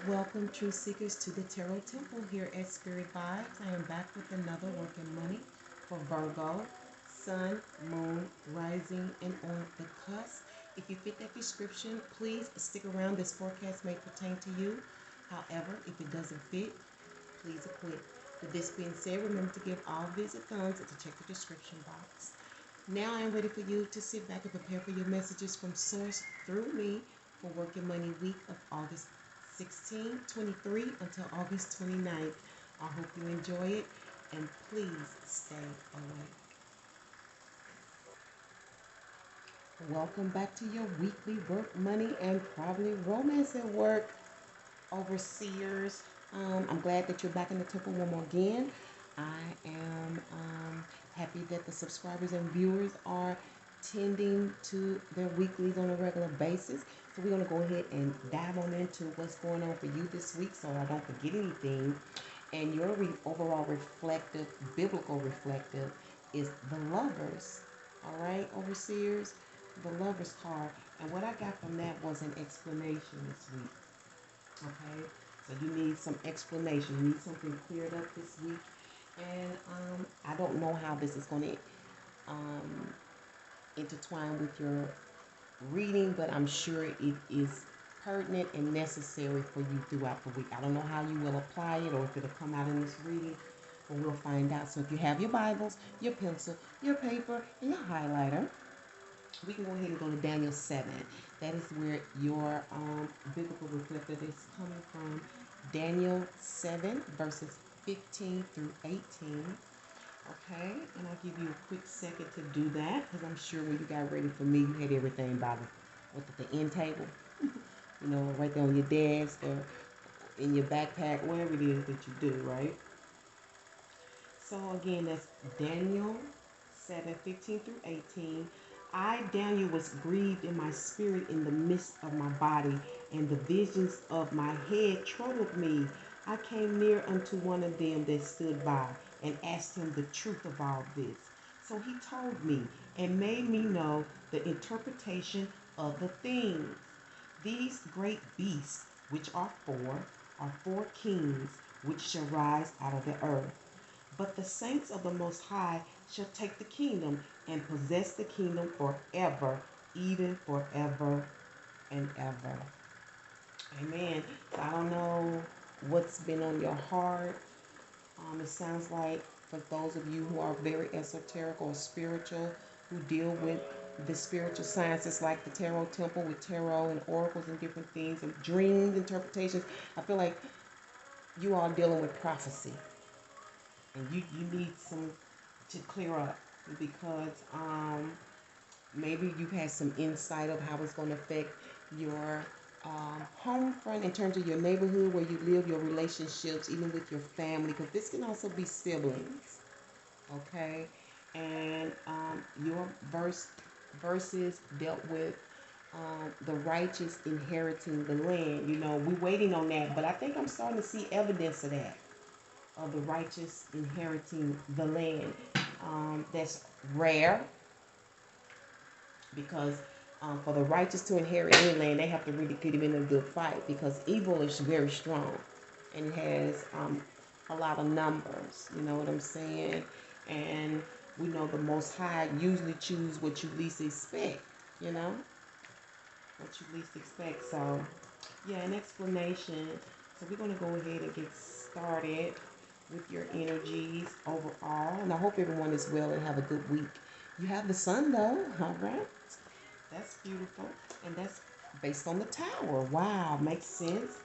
Welcome, truth seekers, to the Tarot Temple here at Spirit Vibes. I am back with another working money for Virgo, Sun, Moon, Rising, and on the cusp. If you fit that description, please stick around. This forecast may pertain to you. However, if it doesn't fit, please quit. With this being said, remember to give all visit thumbs and to check the description box. Now I am ready for you to sit back and prepare for your messages from Source through me for Working Money Week of August 16, 23 until August 29th. I hope you enjoy it and please stay awake. Welcome back to your weekly work, money, and probably romance at work, overseers. I'm glad that you're back in the temple one more again. I am happy that the subscribers and viewers are tending to their weeklies on a regular basis. So we're going to go ahead and dive on into what's going on for you this week so I don't forget anything. And your overall reflective, biblical reflective, is the lovers. All right, overseers, the lovers card. And what I got from that was an explanation this week. Okay, so you need some explanation. You need something cleared up this week. And I don't know how this is going to um, intertwine with your reading, but I'm sure it is pertinent and necessary for you throughout the week. I don't know how you will apply it or if it'll come out in this reading, but we'll find out. So if you have your Bibles, your pencil, your paper, and your highlighter, we can go ahead and go to Daniel 7. That is where your biblical reflective is coming from. Daniel 7, verses 15 through 18. Okay, and I'll give you a quick second to do that because I'm sure when you got ready for me, you had everything by the end table, right there on your desk or in your backpack, whatever it is that you do, right? So again, that's Daniel 7:15 through 18. I, Daniel, was grieved in my spirit in the midst of my body, and the visions of my head troubled me. I came near unto one of them that stood by, and asked him the truth of all this. So he told me, and made me know the interpretation of the things. These great beasts, which are four kings, which shall rise out of the earth. But the saints of the Most High shall take the kingdom and possess the kingdom forever, even forever and ever. Amen. So I don't know what's been on your heart. It sounds like for those of you who are very esoteric or spiritual, who deal with the spiritual sciences like the tarot temple with tarot and oracles and different things and dreams, interpretations, I feel like you are dealing with prophecy. And you need some to clear up because maybe you've had some insight of how it's going to affect your home front in terms of your neighborhood where you live, your relationships, even with your family, because this can also be siblings, okay? And your verses dealt with the righteous inheriting the land. We're waiting on that, but I think I'm starting to see evidence of that, of the righteous inheriting the land. That's rare because for the righteous to inherit any land, they have to really get him in a good fight because evil is very strong and it has a lot of numbers. You know what I'm saying? And we know the Most High usually choose what you least expect. You know what you least expect. So yeah, an explanation. So we're gonna go ahead and get started with your energies overall. And I hope everyone is well and have a good week. You have the sun though, all right? That's beautiful. And that's based on the tower. Wow, makes sense.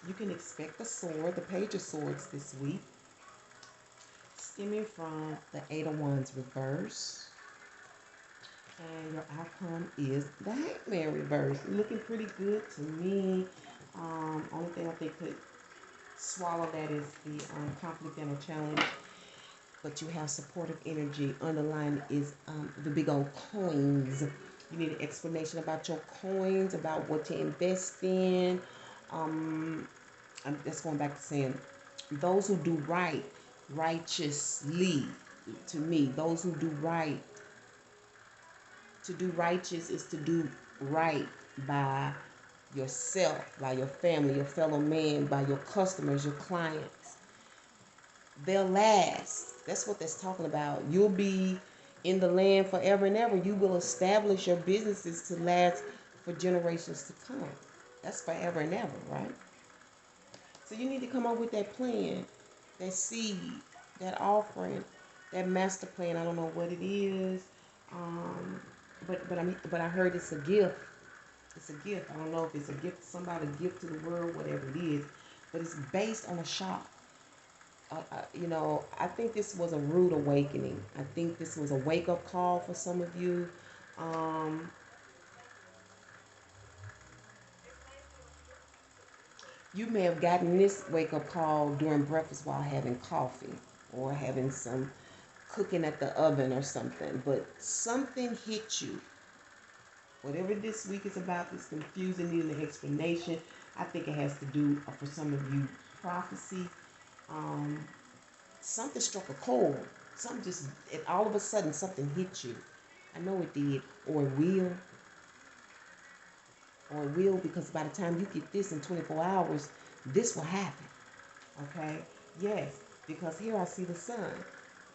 You can expect the sword, the page of swords this week. Stemming from the Eight of Wands reverse. And your outcome is the Hangman reverse. Looking pretty good to me. Only thing I think could swallow that is the conflict and a challenge, but you have supportive energy. Underlined is the big old coins. You need an explanation about your coins, about what to invest in. I'm just going back to saying those who do right righteously. To me, those who do right, to do righteous is to do right by yourself, by your family, your fellow man, by your customers, your clients. They'll last. That's what that's talking about. You'll be in the land forever and ever. You will establish your businesses to last for generations to come. That's forever and ever, right? So you need to come up with that plan, that seed, that offering, that master plan. I don't know what it is, um, but I heard it's a gift. It's a gift. I don't know if it's a gift to somebody, a gift to the world, whatever it is, but it's based on a shock. I think this was a rude awakening. I think this was a wake up call for some of you. Um, you may have gotten this wake up call during breakfast while having coffee or having some cooking at the oven or something, but something hit you. Whatever this week is about, this confusing, needing an explanation. I think it has to do, for some of you, prophecy. Um, Something struck a chord. Something just, all of a sudden, something hit you. I know it did, or it will, because by the time you get this in 24 hours, this will happen. Okay? Yes, because here I see the sun.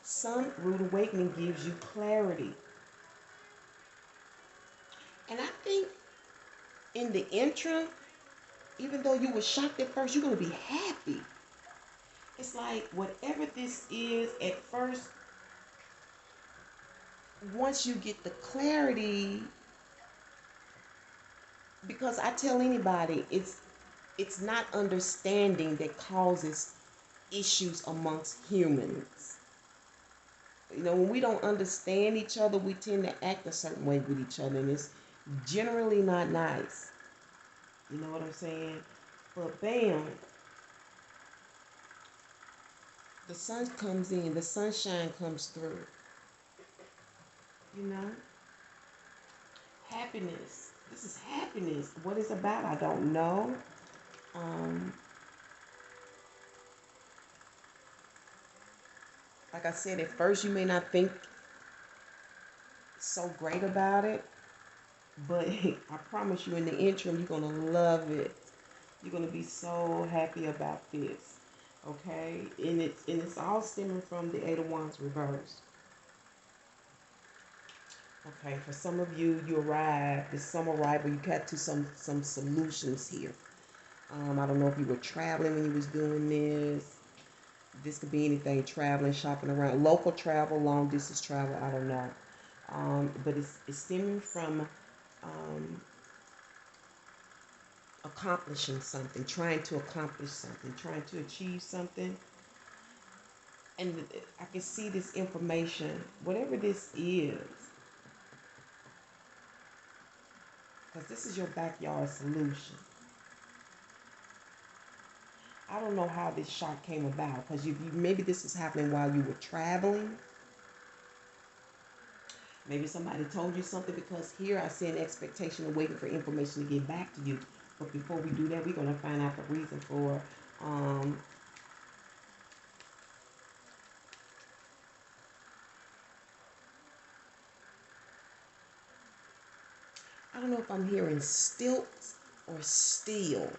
Some rude awakening gives you clarity. And I think in the interim, even though you were shocked at first, you're going to be happy. It's like whatever this is at first, once you get the clarity, because I tell anybody, it's not understanding that causes issues amongst humans. When we don't understand each other, we tend to act a certain way with each other, and it's generally not nice. You know what I'm saying? But bam, the sun comes in, the sunshine comes through. You know? Happiness. This is happiness. What it's about, I don't know. Um, like I said, at first you may not think so great about it, but I promise you in the interim, you're going to love it. You're going to be so happy about this. Okay? And it's all stemming from the Eight of Wands reversed. Okay, for some of you, you arrived, there's some arrival, you got to some solutions here. I don't know if you were traveling when you was doing this. This could be anything, traveling, shopping around, local travel, long distance travel, I don't know. But it's stemming from accomplishing something, trying to accomplish something, trying to achieve something. And I can see this information, whatever this is, because this is your backyard solution. I don't know how this shock came about, because maybe this was happening while you were traveling. Maybe somebody told you something, because here I see an expectation of waiting for information to get back to you. But before we do that, we're going to find out the reason for I don't know if I'm hearing stilts or steel.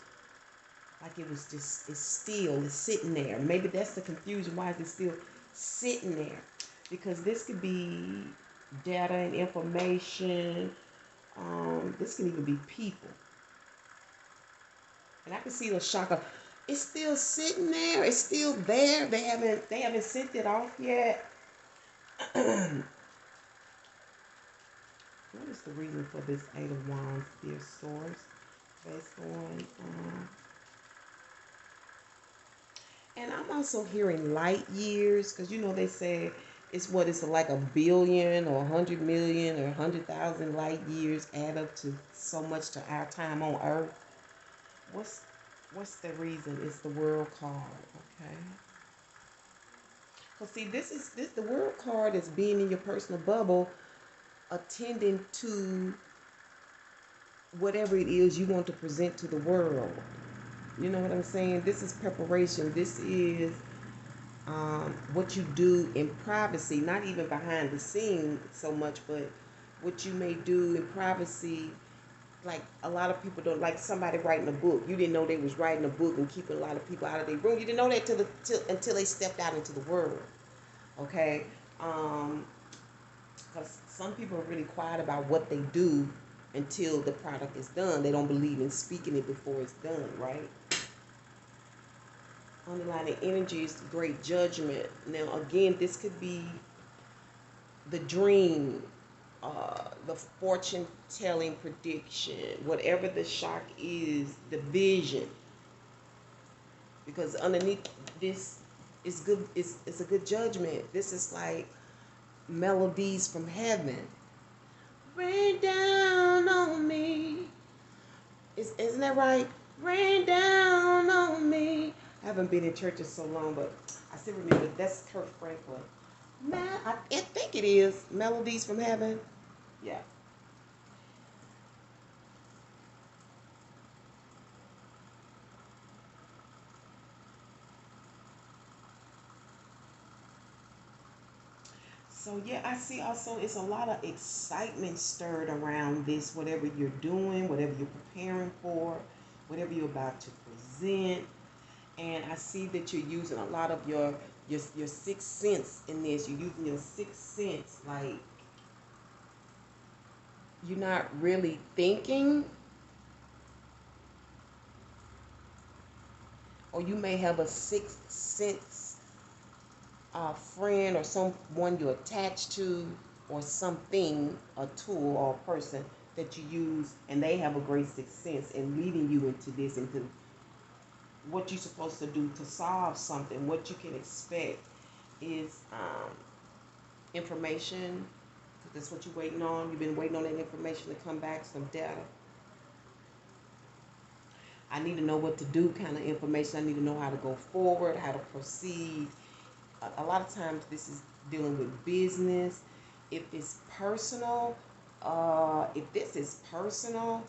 Like it's still, it's sitting there. Maybe that's the confusion. Why is it still sitting there? Because this could be data and information. This can even be people. And I can see the shock of, it's still sitting there. It's still there. They haven't sent it off yet. What is the reason for this Eight of Wands, dear source? Based on and I'm also hearing light years, because they say it's like 1 billion or 100 million or 100,000 light years add up to so much to our time on Earth. What's the reason? It's the World card, okay? Because see, this the World card is being in your personal bubble, attending to whatever it is you want to present to the world. You know what I'm saying? This is preparation. This is what you do in privacy, not even behind the scene so much, but what you may do in privacy, like a lot of people don't like somebody writing a book. You didn't know they was writing a book and keeping a lot of people out of their room. You didn't know that until they stepped out into the world. Okay, because some people are really quiet about what they do until the product is done. They don't believe in speaking it before it's done, right? Underlying energy is great judgment. Now, again, this could be the dream, the fortune telling prediction, whatever the shock is, the vision. Because underneath this is good, it's a good judgment. This is like melodies from heaven. Rain down on me. Isn't that right? Rain down on me. I haven't been in church in so long, but I still remember that's Kurt Franklin. I think it is Melodies from Heaven. Yeah. So yeah, I see also it's a lot of excitement stirred around this, whatever you're doing, whatever you're preparing for, whatever you're about to present. And I see that you're using a lot of your sixth sense in this. You're using your sixth sense, like you're not really thinking, or you may have a sixth sense friend or someone you're attached to, or something, a tool or a person that you use, and they have a great sixth sense in leading you into this, into what you're supposed to do to solve something. What you can expect is information. That's what you're waiting on. You've been waiting on that information to come back, some data. I need to know what to do kind of information. I need to know how to go forward, how to proceed. A lot of times this is dealing with business. If it's personal, if this is personal,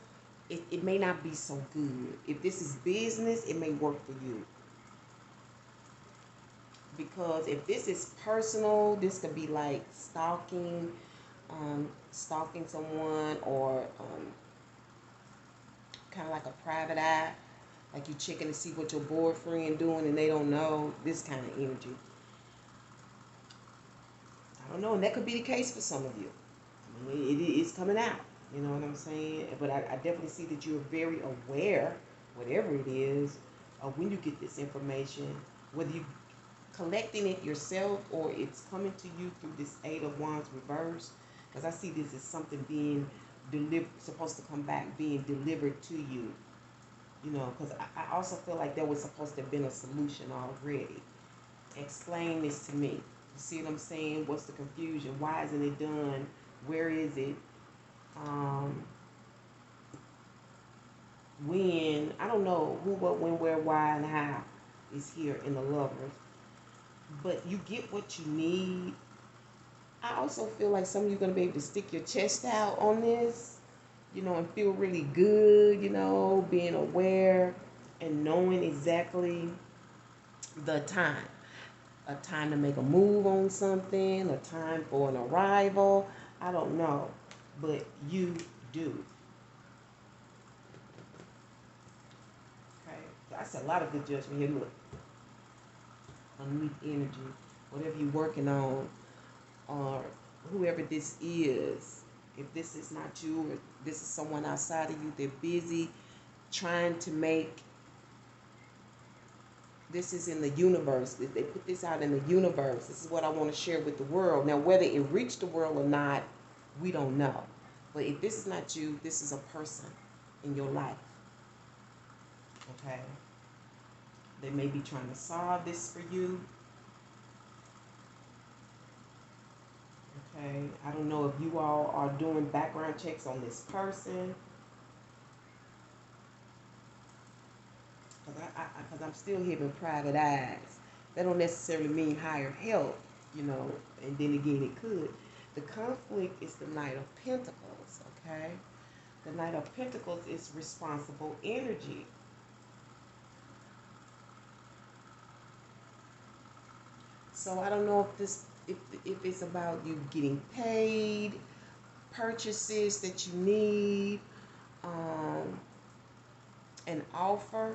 it may not be so good. If this is business, it may work for you. Because if this is personal, this could be like stalking someone, or kind of like a private eye, like you checking to see what your boyfriend doing and they don't know. This kind of energy. I don't know, and that could be the case for some of you. I mean, it's coming out. You know what I'm saying? But I definitely see that you're very aware, whatever it is, of when you get this information, whether you collecting it yourself or it's coming to you through this Eight of Wands reverse. Because I see this as something being delivered, supposed to come back, being delivered to you. You know, because I also feel like there was supposed to have been a solution already. Explain this to me. You see what I'm saying? What's the confusion? Why isn't it done? Where is it? When, I don't know who, what, when, where, why, and how is here in the Lovers. But you get what you need. I also feel like some of you are going to be able to stick your chest out on this, you know, and feel really good, you know, being aware and knowing exactly the time. A time to make a move on something, a time for an arrival. I don't know, but you do. Okay, that's a lot of good judgment here. Look, underneath energy, whatever you're working on, or whoever this is, if this is not you, or this is someone outside of you, they're busy trying to make, this is in the universe. They put this out in the universe. This is what I want to share with the world. Now, whether it reached the world or not, we don't know. But if this is not you, this is a person in your life. Okay? They may be trying to solve this for you. Okay? I don't know if you all are doing background checks on this person. Because I'm still having private eyes. That don't necessarily mean higher help, you know, and then again it could. The conflict is the Knight of Pentacles, okay? The Knight of Pentacles is responsible energy. So I don't know if this, if it's about you getting paid, purchases that you need, um, an offer.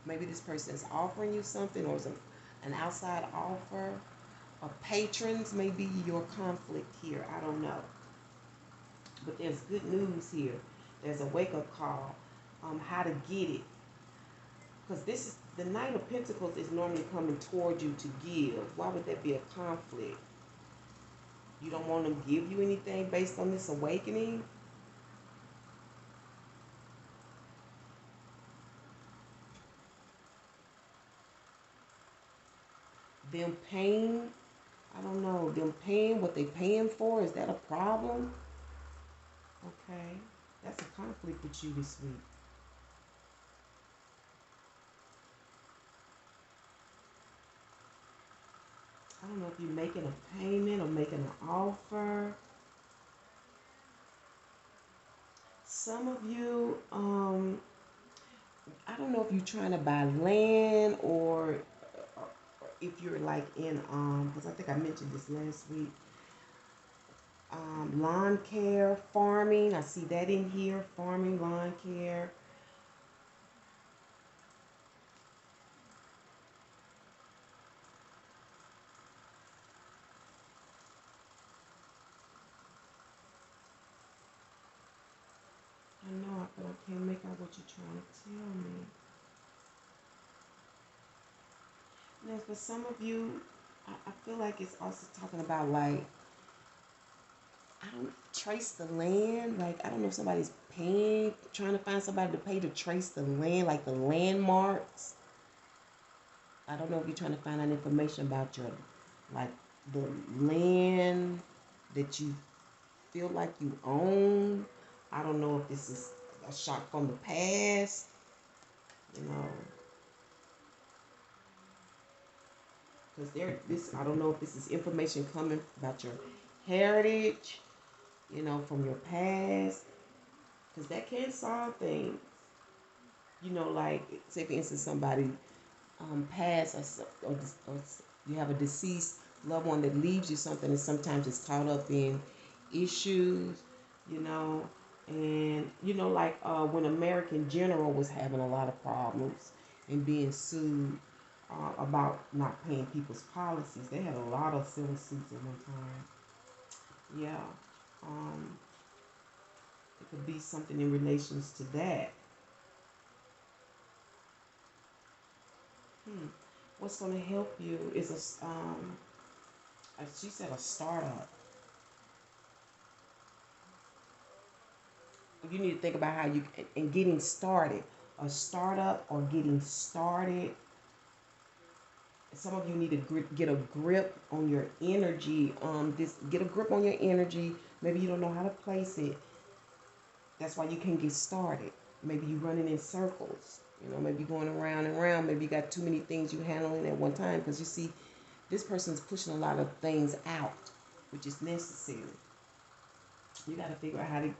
Maybe this person is offering you something, or is an outside offer. Or patrons may be your conflict here. I don't know. But there's good news here. There's a wake up call. How to get it. Because this is the Knight of Pentacles is normally coming toward you to give. Why would that be a conflict? You don't want them to give you anything based on this awakening? Them paying, I don't know, them paying what they paying for, is that a problem? Okay, that's a conflict with you this week. I don't know if you're making a payment or making an offer. Some of you, I don't know if you're trying to buy land or if you're like in, because I think I mentioned this last week, lawn care, farming. I see that in here, farming, lawn care. I know, but I can't make out what you're trying to tell me. Now, for some of you, I feel like it's also talking about like, I don't trace the land. Like, I don't know if somebody's paying, trying to find somebody to pay to trace the land, like the landmarks. I don't know if you're trying to find out information about your, like, the land that you feel like you own. I don't know if this is a shock from the past, you know, because this, I don't know if this is information coming about your heritage, you know, from your past, because that can solve things. You know, like, say for instance, somebody passed, or you have a deceased loved one that leaves you something, and sometimes it's caught up in issues, you know, and you know, like when American General was having a lot of problems and being sued about not paying people's policies. They had a lot of civil suits at one time. Yeah, um, it could be something in relations to that. Hmm. What's going to help you is as she said, a startup. You need to think about how you, and getting started, a startup or getting started. Some of you need to get a grip on your energy. This Get a grip on your energy. Maybe you don't know how to place it. That's why you can't get started. Maybe you're running in circles. You know, maybe going around and around. Maybe you got too many things you're handling at one time. Because you see, this person's pushing a lot of things out, which is necessary. You got to figure out how to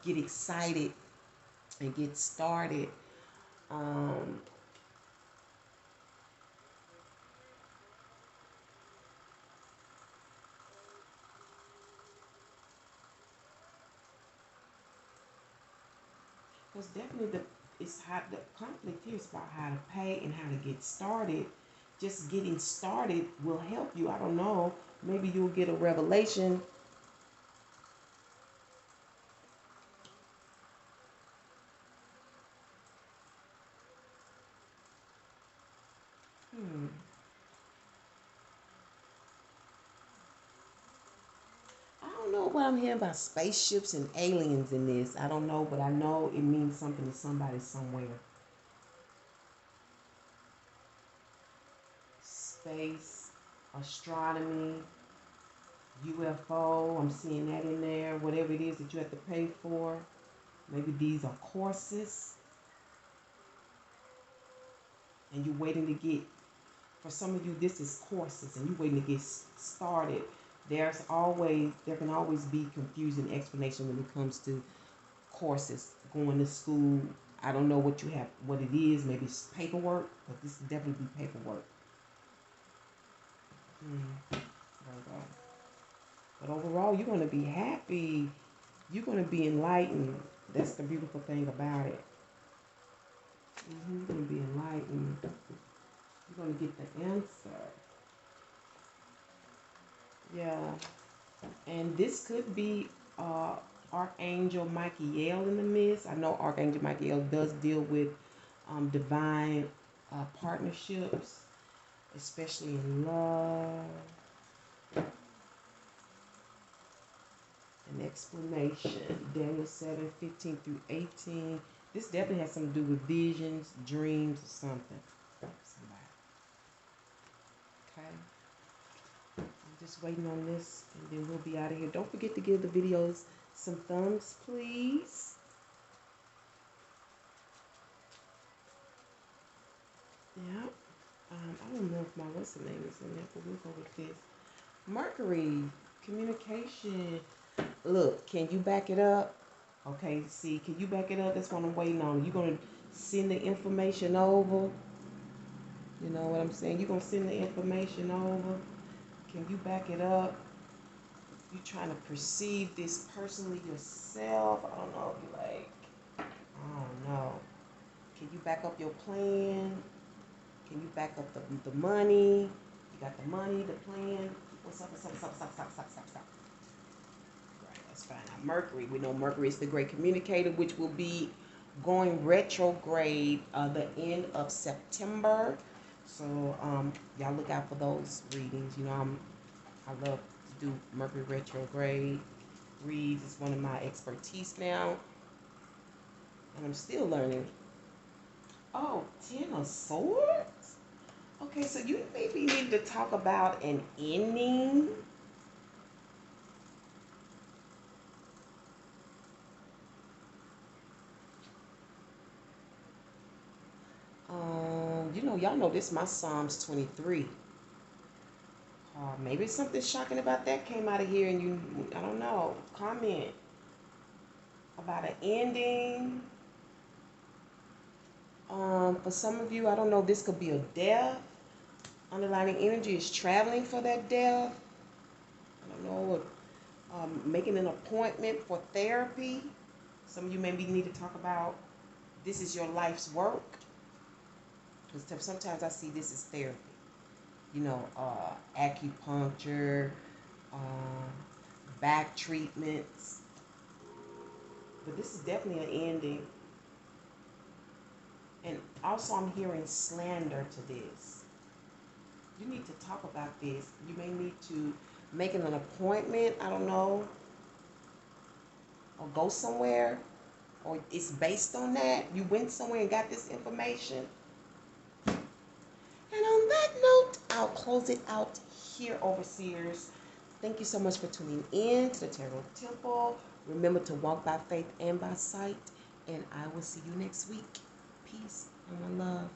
get excited and get started. Um, because definitely it's how the conflict here is about how to pay and how to get started. Just getting started will help you. I don't know. Maybe you'll get a revelation. Hmm. I don't know what I'm hearing about spaceships and aliens in this. I don't know, but I know it means something to somebody somewhere. Space, astronomy, UFO. I'm seeing that in there. Whatever it is that you have to pay for. Maybe these are courses, and you're waiting to get. For some of you, this is courses, and you're waiting to get started. There can always be confusing explanation when it comes to courses, going to school. I don't know what you have, what it is. Maybe it's paperwork, but this will definitely be paperwork. Virgo. But overall, you're going to be happy. You're going to be enlightened. That's the beautiful thing about it. You're going to be enlightened. You're going to get the answer. Yeah. And this could be Archangel Michael in the midst. I know Archangel Michael does deal with divine partnerships, especially in love. An explanation. Daniel 7:15 through 18. This definitely has something to do with visions, dreams, or something. Somebody. Okay. I'm just waiting on this, and then we'll be out of here. Don't forget to give the videos some thumbs, please. Yeah. I don't know if my what's the name is in there, but we'll go with this. Mercury, communication. Look, can you back it up? Okay, see, can you back it up? That's what I'm waiting on. You're going to send the information over. You know what I'm saying? You're going to send the information over. Can you back it up? You trying to perceive this personally yourself? I don't know. Like, I don't know. Can you back up your plan? Can you back up the money? You got the money, the plan. What's up? Stop. Right, that's fine. Now, Mercury, we know Mercury is the great communicator, which will be going retrograde the end of September. So y'all look out for those readings. You know, I love to do Mercury retrograde reads. It's one of my expertise now, and I'm still learning. Oh, Ten of Swords. Okay, so you maybe need to talk about an ending. You know, y'all know this my Psalms 23. Maybe something shocking about that came out of here and you, I don't know, comment about an ending. For some of you, I don't know, this could be a death. Underlining energy is traveling for that death. I don't know, making an appointment for therapy. Some of you maybe need to talk about this is your life's work. Because sometimes I see this as therapy. You know, acupuncture, back treatments. But this is definitely an ending. And also I'm hearing slander to this. You need to talk about this. You may need to make an appointment, I don't know, or go somewhere, or it's based on that. You went somewhere and got this information. And on that note, I'll close it out here, overseers. Thank you so much for tuning in to the Tarot Temple. Remember to walk by faith and by sight. And I will see you next week. Peace and one love.